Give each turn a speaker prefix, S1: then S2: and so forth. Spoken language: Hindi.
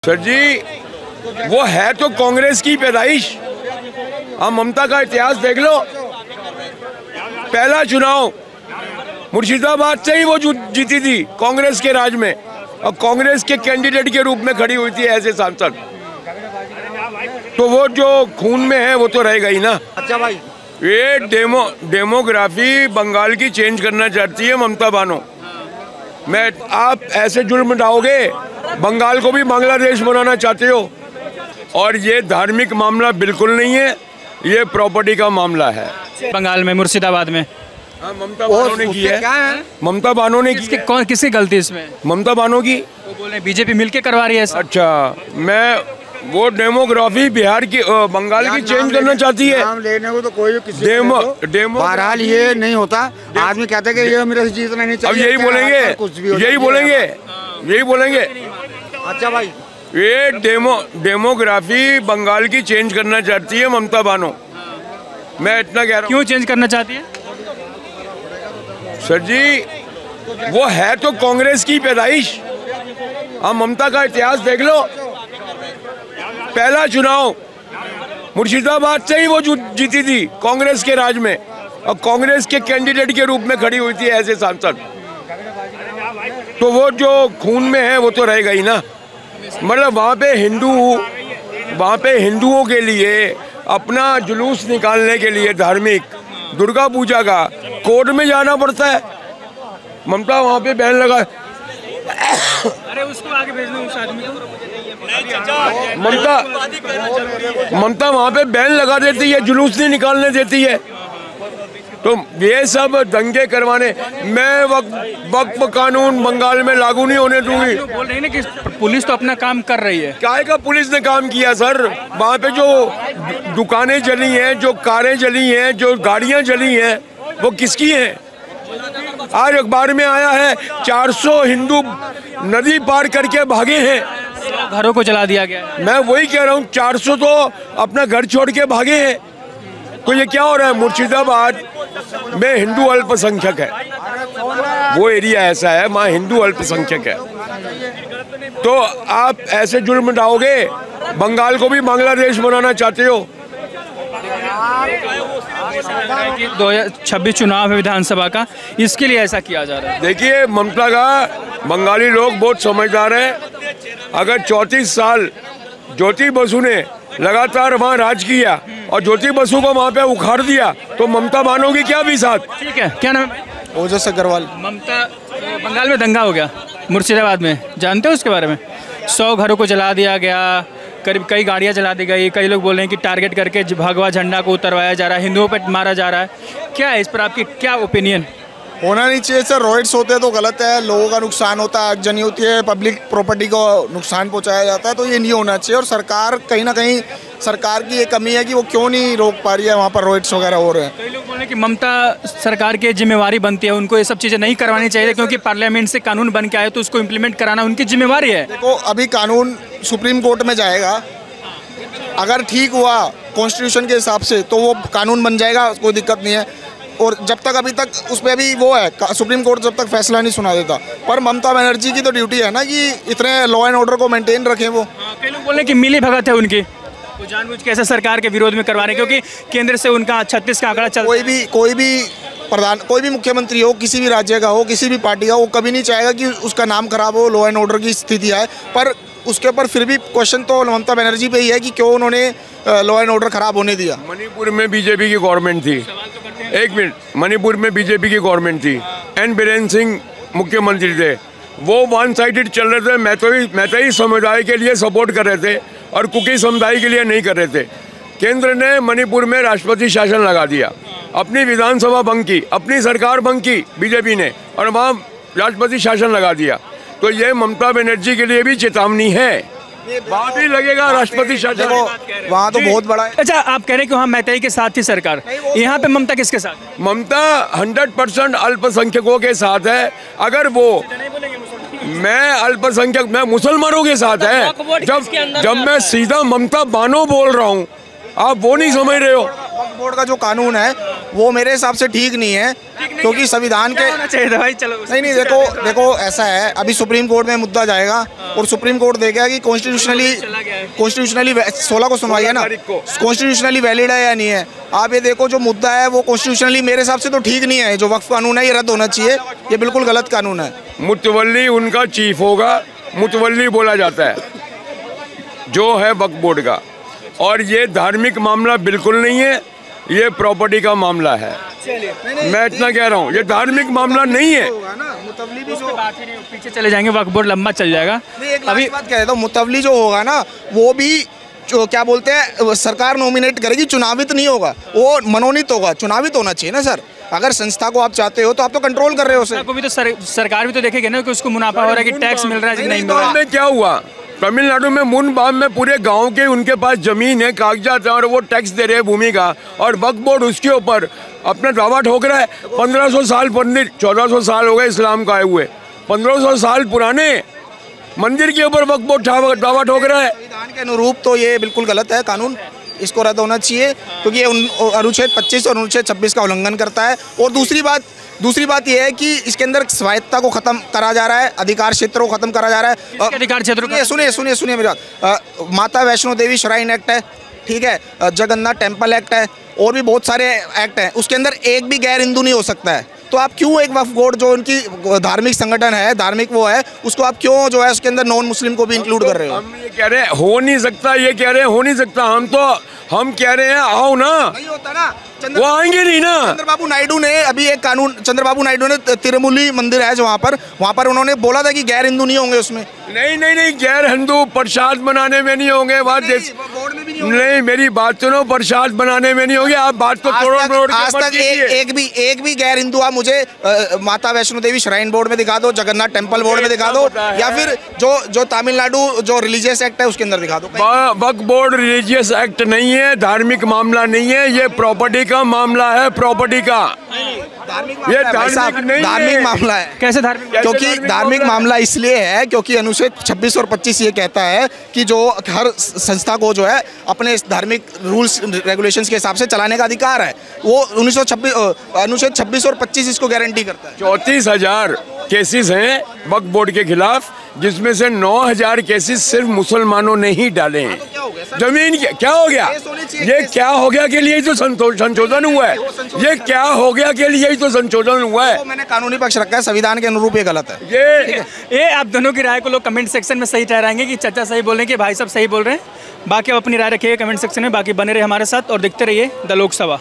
S1: सर जी, वो है तो कांग्रेस की पैदाइश। आप ममता का इतिहास देख लो। पहला चुनाव मुर्शिदाबाद से ही वो जीती थी कांग्रेस के राज में, और कांग्रेस के कैंडिडेट के रूप में खड़ी हुई थी ऐसे सांसद। तो वो जो खून में है वो तो रहेगा ही ना।
S2: अच्छा भाई,
S1: ये डेमोग्राफी बंगाल की चेंज करना चाहती है ममता बानो। आप ऐसे जुर्म डालोगे, बंगाल को भी बांग्लादेश बनाना चाहते हो। और ये धार्मिक मामला बिल्कुल नहीं है, ये प्रॉपर्टी का मामला है।
S3: बंगाल में मुर्शिदाबाद में
S1: ममता बानो ने की है। ममता बानो ने की।
S3: कौन किसकी गलती इसमें?
S1: ममता बानो की।
S3: वो बोल रहे बीजेपी मिलके करवा रही है ऐसा।
S1: अच्छा, वो डेमोग्राफी बिहार की बंगाल की चेंज करना चाहती है।
S2: नाम लेने को तो कोई किसी बहरहाल ये नहीं होता। आदमी कहते कि ये मेरे से जीतना नहीं चाहिए।
S1: अब यही बोलेंगे।
S2: अच्छा भाई,
S1: ये डेमोग्राफी बंगाल की चेंज करना चाहती है ममता बानो। मैं इतना कह रहा हूँ।
S3: क्यों चेंज करना चाहती है?
S1: सर जी, वो है तो कांग्रेस की पैदाइश। आप ममता का इतिहास देख लो। पहला चुनाव मुर्शिदाबाद से ही वो जीती थी कांग्रेस के राज में, और कांग्रेस के कैंडिडेट के रूप में खड़ी हुई थी ऐसे सांसद। तो वो जो खून में है वो तो रहेगा ही ना। मतलब वहाँ पे हिंदुओं के लिए अपना जुलूस निकालने के लिए धार्मिक दुर्गा पूजा का कोर्ट में जाना पड़ता है। ममता वहाँ पे बैन लगा।
S3: अरे उसको आगे भेज दो उस आदमी को।
S1: ममता वहाँ पे बैन लगा देती है, जुलूस नहीं निकालने देती है। तो ये सब दंगे करवाने, मैं वक्फ कानून बंगाल में लागू नहीं होने दूंगी।
S3: बोल रही है कि पुलिस तो अपना काम कर रही है।
S1: क्या का पुलिस ने काम किया सर? वहाँ पे जो दुकानें जली हैं, जो कारें जली हैं, जो गाड़ियाँ जली हैं, वो किसकी हैं? आज अखबार में आया है 400 हिंदू नदी पार करके भागे हैं।
S3: घरों को जला दिया गया। मैं
S1: वही कह रहा हूँ, 400 तो अपना घर छोड़ के भागे हैं। तो ये क्या हो रहा है? मुर्शिदाबाद में हिंदू अल्पसंख्यक है, वो एरिया ऐसा है, वहाँ हिंदू अल्पसंख्यक है। तो आप ऐसे जुर्म डालोगे, बंगाल को भी बांग्लादेश बनाना चाहते हो।
S3: 2026 चुनाव है विधानसभा का, इसके लिए ऐसा किया जा रहा है।
S1: देखिए, ममता का बंगाली लोग बहुत समझदार हैं। अगर 34 साल ज्योति बसु ने लगातार वहाँ राज किया और ज्योति बसु को वहाँ पे उखाड़ दिया, तो ममता बानो की क्या भी साथ।
S3: ठीक है, क्या नाम है?
S2: ओजस अग्रवाल।
S3: ममता, बंगाल में दंगा हो गया मुर्शिदाबाद में, जानते हो उसके बारे में? 100 घरों को जला दिया गया, करीब कई गाड़ियाँ जला दी गई। कई लोग बोल रहे हैं कि टारगेट करके भगवा झंडा को उतरवाया जा रहा है, हिंदुओं पर मारा जा रहा है। क्या है इस पर आपकी क्या ओपिनियन?
S4: होना नहीं चाहिए सर। रॉयट्स होते हैं तो गलत है, लोगों का नुकसान होता है, आगजनी होती है, पब्लिक प्रॉपर्टी को नुकसान पहुंचाया जाता है, तो ये नहीं होना चाहिए। और सरकार कहीं ना कहीं सरकार की ये कमी है कि वो क्यों नहीं रोक पा रही है वहाँ पर रॉयट्स वगैरह हो रहे हैं।
S3: कई लोग बोल रहे हैं कि ममता सरकार की जिम्मेवारी बनती है, उनको ये सब चीज़ें नहीं करवानी चाहिए, क्योंकि पार्लियामेंट से कानून बन के आए तो उसको इम्प्लीमेंट कराना उनकी जिम्मेवारी है।
S4: देखो, अभी कानून सुप्रीम कोर्ट में जाएगा, अगर ठीक हुआ कॉन्स्टिट्यूशन के हिसाब से तो वो कानून बन जाएगा, कोई दिक्कत नहीं है। और जब तक अभी तक उस पर भी वो है, सुप्रीम कोर्ट जब तक फैसला नहीं सुना देता। पर ममता बनर्जी की तो ड्यूटी है ना कि इतने लॉ एंड ऑर्डर को मेंटेन रखें। वो
S3: कई लोग बोल रहे हैं कि मिली भगत है उनकी, वो जानबूझ के ऐसे सरकार के विरोध में करवा रहे हैं, क्योंकि केंद्र से उनका 36 का आंकड़ा चल।
S4: कोई भी मुख्यमंत्री हो, किसी भी राज्य का हो, किसी भी पार्टी का, वो कभी नहीं चाहेगा कि उसका नाम खराब हो, लॉ एंड ऑर्डर की स्थिति आए। पर उसके ऊपर फिर भी क्वेश्चन तो ममता बनर्जी पे ही है कि क्यों उन्होंने लॉ एंड ऑर्डर खराब होने दिया।
S1: मणिपुर में बीजेपी की गवर्नमेंट थी, एक मिनट, मणिपुर में बीजेपी की गवर्नमेंट थी, एन बीरेन सिंह मुख्यमंत्री थे, वो वन साइडेड चल रहे थे। मैतेई समुदाय के लिए सपोर्ट कर रहे थे और कुकी समुदाय के लिए नहीं कर रहे थे। केंद्र ने मणिपुर में राष्ट्रपति शासन लगा दिया, अपनी विधानसभा भंग की, अपनी सरकार भंग की बीजेपी ने, और वहाँ राष्ट्रपति शासन लगा दिया। तो ये ममता बनर्जी के लिए भी चेतावनी है, वहाँ भी लगेगा राष्ट्रपति शासन।
S4: वहाँ तो बहुत बड़ा है।
S3: अच्छा, आप कह रहे हैं कि वहाँ मैतेई के साथ थी सरकार, यहाँ पे ममता किसके साथ?
S1: ममता 100% अल्पसंख्यकों के साथ है। अगर वो मैं अल्पसंख्यक, मैं मुसलमानों के साथ है। जब मैं सीधा ममता बानो बोल रहा हूँ, आप वो नहीं समझ रहे हो।
S4: वक्फ बोर्ड का जो कानून है वो मेरे हिसाब से ठीक नहीं है, क्योंकि संविधान के
S3: चाहिए था भाई, चलो
S4: नहीं देखो ऐसा है, अभी सुप्रीम कोर्ट में मुद्दा जाएगा और सुप्रीम कोर्ट देखेगा कि कॉन्स्टिट्यूशनली 16 को सुनवाई है ना, कॉन्स्टिट्यूशनली वैलिड है या नहीं है। आप ये देखो जो मुद्दा है वो कॉन्स्टिट्यूशनली मेरे हिसाब से तो ठीक नहीं है। जो वक्फ कानून है ये रद्द होना चाहिए, ये बिल्कुल गलत कानून है।
S1: मुतवल्ली उनका चीफ होगा, मुतवल्ली बोला जाता है जो है वक्फ बोर्ड का, और ये धार्मिक मामला बिल्कुल नहीं है, ये प्रॉपर्टी का मामला है। मैं इतना कह रहा हूँ, ये धार्मिक मामला नहीं है।
S4: मुतवली भी
S3: जो बात ही नहीं, पीछे चले जाएंगे, वक्फ बोर्ड लंबा चल जाएगा।
S4: अभी बात कह देता हूँ, मुतवली जो होगा ना वो भी जो क्या बोलते हैं सरकार नॉमिनेट करेगी, चुनावित नहीं होगा, वो मनोनीत होगा। चुनावित होना चाहिए ना सर। अगर संस्था को आप चाहते हो तो आप तो कंट्रोल कर रहे हो उसे।
S3: भी तो सरकार भी तो देखेगी ना कि उसको मुनाफा हो रहा है कि टैक्स मिल रहा है नहीं मिल रहा है।
S1: क्या हुआ तमिलनाडु में मुन बाम में पूरे गांव के उनके पास जमीन है, कागजात है, और वो टैक्स दे रहे हैं भूमि का, और वक्फ बोर्ड उसके ऊपर अपना दावा ठोक रहा है। 1500 साल मंदिर, 1400 साल हो गए इस्लाम का आए हुए, 1500 साल पुराने मंदिर के ऊपर वक्फ बोर्ड दावा ठोक रहा है।
S4: संविधान के अनुरूप तो ये बिल्कुल गलत है कानून, इसको रद्द होना चाहिए, क्योंकि ये अनुच्छेद 25 और अनुच्छेद 26 का उल्लंघन करता है। और दूसरी बात यह है कि इसके अंदर स्वायत्ता को खत्म करा जा रहा है, अधिकार क्षेत्र को खत्म करा जा रहा है।
S3: अधिकार क्षेत्र
S4: सुनिए मेरी बात। माता वैष्णो देवी श्राइन एक्ट है, ठीक है, जगन्नाथ टेम्पल एक्ट है, और भी बहुत सारे एक्ट हैं, उसके अंदर एक भी गैर हिंदू नहीं हो सकता है। तो आप क्यों एक वक्फ बोर्ड जो उनकी धार्मिक संगठन है, धार्मिक वो है, उसको आप क्यों जो है उसके अंदर नॉन मुस्लिम को भी इंक्लूड कर रहे हो?
S1: हम ये कह रहे हैं हो नहीं सकता, ये कह रहे हैं हो नहीं सकता। हम कह रहे हैं आओ ना,
S4: नहीं होता ना।
S1: वो आएंगे नहीं ना।
S4: चंद्रबाबू नायडू ने अभी एक कानून, चंद्रबाबू नायडू ने तिरुमली मंदिर है जो वहाँ पर उन्होंने बोला था कि गैर हिंदू नहीं होंगे उसमें।
S1: नहीं, गैर हिंदू प्रसाद बनाने में नहीं होंगे। नहीं, मेरी बात सुनो, प्रसाद बनाने में नहीं होंगे। आप बात को तोड़
S4: आज तक एक भी गैर हिंदू आप मुझे माता वैष्णो देवी श्राइन बोर्ड में दिखा दो, जगन्नाथ टेम्पल बोर्ड में दिखा दो, या फिर जो तमिलनाडु जो रिलीजियस एक्ट है उसके अंदर दिखा दो।
S1: वक्फ बोर्ड रिलीजियस एक्ट नहीं है, धार्मिक मामला नहीं है, ये प्रॉपर्टी का मामला है, प्रॉपर्टी का। ये धार्मिक
S4: मामला है।
S3: कैसे धार्मिक?
S4: क्योंकि धार्मिक मामला इसलिए है क्योंकि अनुच्छेद 26 और 25 ये कहता है कि जो हर संस्था को जो है अपने धार्मिक रूल्स रेगुलेशंस के हिसाब से चलाने का अधिकार है। वो अनुच्छेद 26 और 25 इसको गारंटी करता है।
S1: 34,000 केसेस हैं वक्फ बोर्ड के खिलाफ, जिसमें से 9,000 केसेस सिर्फ मुसलमानों ने ही डाले हैं। जमीन क्या हो गया? ये क्या हो गया के लिए तो संशोधन हुआ है। ये क्या हो गया के लिए ही तो संशोधन हुआ है।
S4: मैंने कानूनी पक्ष रखा है, संविधान के अनुरूप ये गलत है।
S3: ये आप दोनों की राय को लोग कमेंट सेक्शन में सही ठहराएंगे कि चाचा सही बोल रहे हैं कि भाई साहब सही बोल रहे हैं। बाकी आप अपनी राय रखिएगा कमेंट सेक्शन में। बाकी बने रहे हमारे साथ और देखते रहिए द लोकसभा।